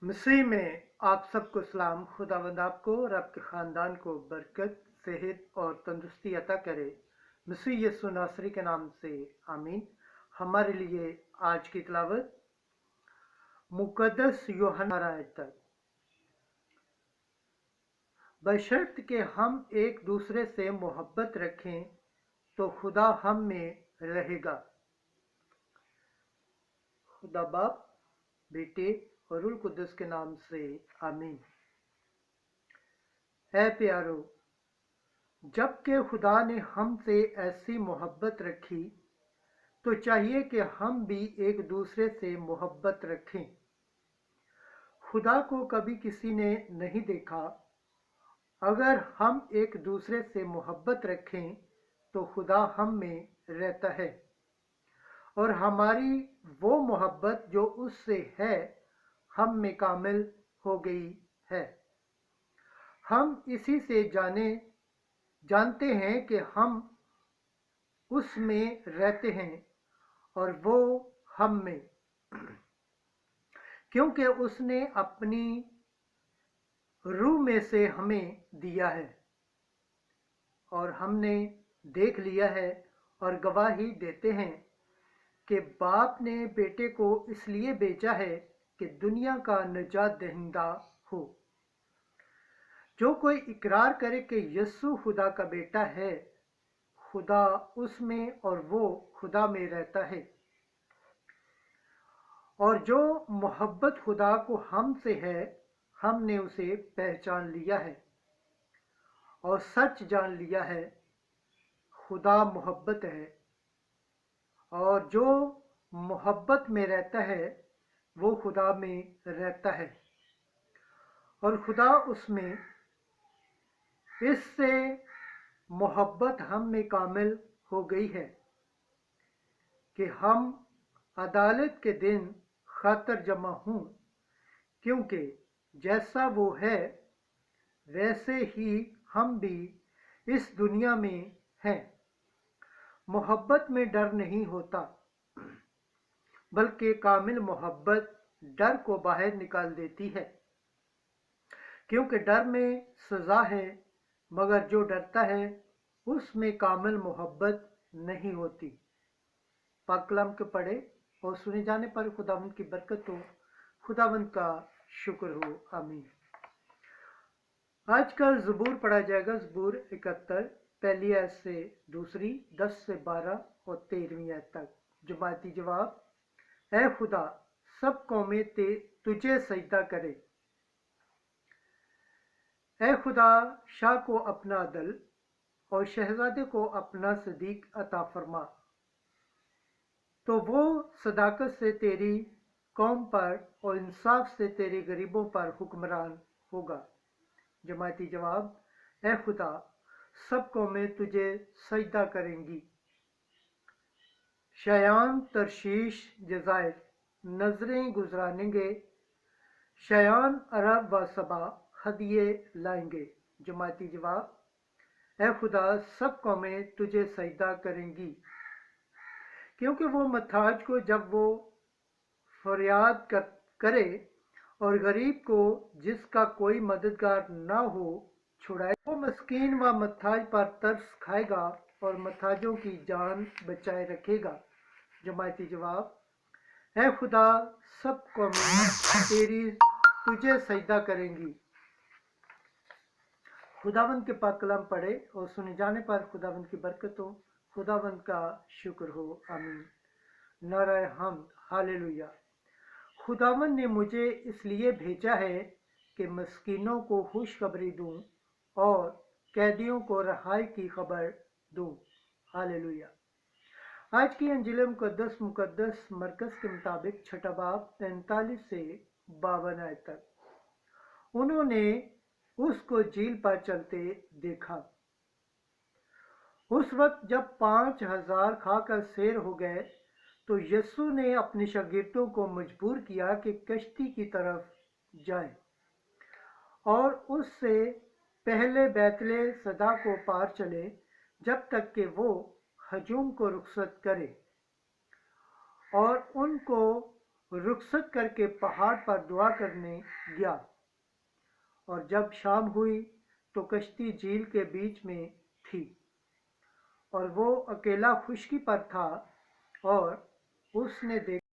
मसीह में आप सबको सलाम। खुदावंद आपको और आपके ख़ानदान को बरकत, सेहत और तंदुरुस्ती अता करे। मसीह यीशु नासरी के नाम से आमीन। हमारे लिए आज की तिलावत मुकद्दस यूहन्ना तक। बशर्त के हम एक दूसरे से मोहब्बत रखें तो खुदा हम में रहेगा। खुदा बाप, बेटे और रूह कुद्दस के नाम से आमीन। ऐ प्यारो, जबकि खुदा ने हमसे ऐसी मोहब्बत रखी तो चाहिए कि हम भी एक दूसरे से मोहब्बत रखें। खुदा को कभी किसी ने नहीं देखा। अगर हम एक दूसरे से मोहब्बत रखें तो खुदा हम में रहता है और हमारी वो मोहब्बत जो उससे है हम में कामिल हो गई है। हम इसी से जानते हैं कि हम उसमें रहते हैं और वो हम में, क्योंकि उसने अपनी रूह में से हमें दिया है। और हमने देख लिया है और गवाही देते हैं कि बाप ने बेटे को इसलिए भेजा है कि दुनिया का निजात दहिंदा हो। जो कोई इकरार करे कि यीशु खुदा का बेटा है, खुदा उसमें और वो खुदा में रहता है। और जो मोहब्बत खुदा को हमसे है, हमने उसे पहचान लिया है और सच जान लिया है। खुदा मोहब्बत है और जो मोहब्बत में रहता है वो खुदा में रहता है और खुदा उसमें। इससे मोहब्बत हम में कामिल हो गई है कि हम अदालत के दिन खातर जमा हों, क्योंकि जैसा वो है वैसे ही हम भी इस दुनिया में हैं। मोहब्बत में डर नहीं होता, बल्कि कामिल मोहब्बत डर को बाहर निकाल देती है, क्योंकि डर में सज़ा है, मगर जो डरता है उसमें कामिल मोहब्बत नहीं होती। पाक कलाम के पढ़े और सुने जाने पर खुदावंद की बरकत हो, खुदावंद का शुक्र हो। आमीन। आज कल ज़बूर पढ़ा जाएगा। ज़बूर 71 पहली आयत से दूसरी, 10 से 12 और 13वीं आयत तक। जमाती जवाब: ऐ खुदा, सब कौमें तुझे सजदा करे। ऐ खुदा, शाह को अपना अदल और शहजादे को अपना सदीक अता फरमा, तो वो सदाकत से तेरी कौम पर और इंसाफ से तेरे गरीबों पर हुक्मरान होगा। जमाती जवाब: ऐ खुदा, सब कौमें तुझे सजदा करेंगी। शयान, तरशीश, जज़ायर नजरें गुजरानेंगे। शयान, अरब व सबा हदिये लाएंगे। जमाती जवाब: ऐ खुदा, सब कौमें तुझे सजदा करेंगी, क्योंकि वो महताज को जब वो फरियाद करे और गरीब को जिसका कोई मददगार ना हो छुड़ाए। वो मस्कीन व महताज पर तरस खाएगा और महताजों की जान बचाए रखेगा। जमाती जवाब: ऐ खुदा, सब कौमें तुझे सजदा करेंगी। खुदावंद के पाक कलाम पढ़े और सुने जाने पर खुदावंद की बरकत हो, खुदावंद का शुक्र हो। आमीन। नाराय हमद, हालेलुया। खुदावंद ने मुझे इसलिए भेजा है कि मस्कीनों को खुशखबरी दूं और कैदियों को रहाई की खबर दूं। हालेलुया। आज की अंजिल मुकद्दस मरकज़ के मुताबिक छठा बाब 43 से 52 आयत तक। उन्होंने उसको झील पर चलते देखा। उस वक्त जब 5000 खाकर सैर हो गए तो यीशु ने अपने शागिर्दों को मजबूर किया कि कश्ती की तरफ जाएं और उससे पहले बैतले सदा को पार चले, जब तक कि वो हजूम को रुखसत करे और उनको رخصت کر کے پہاڑ پر دعا کرنے گیا، اور جب شام ہوئی تو کشتی جھیل کے بیچ میں تھی اور وہ اکیلا خشکی پر تھا، اور اس نے دیکھا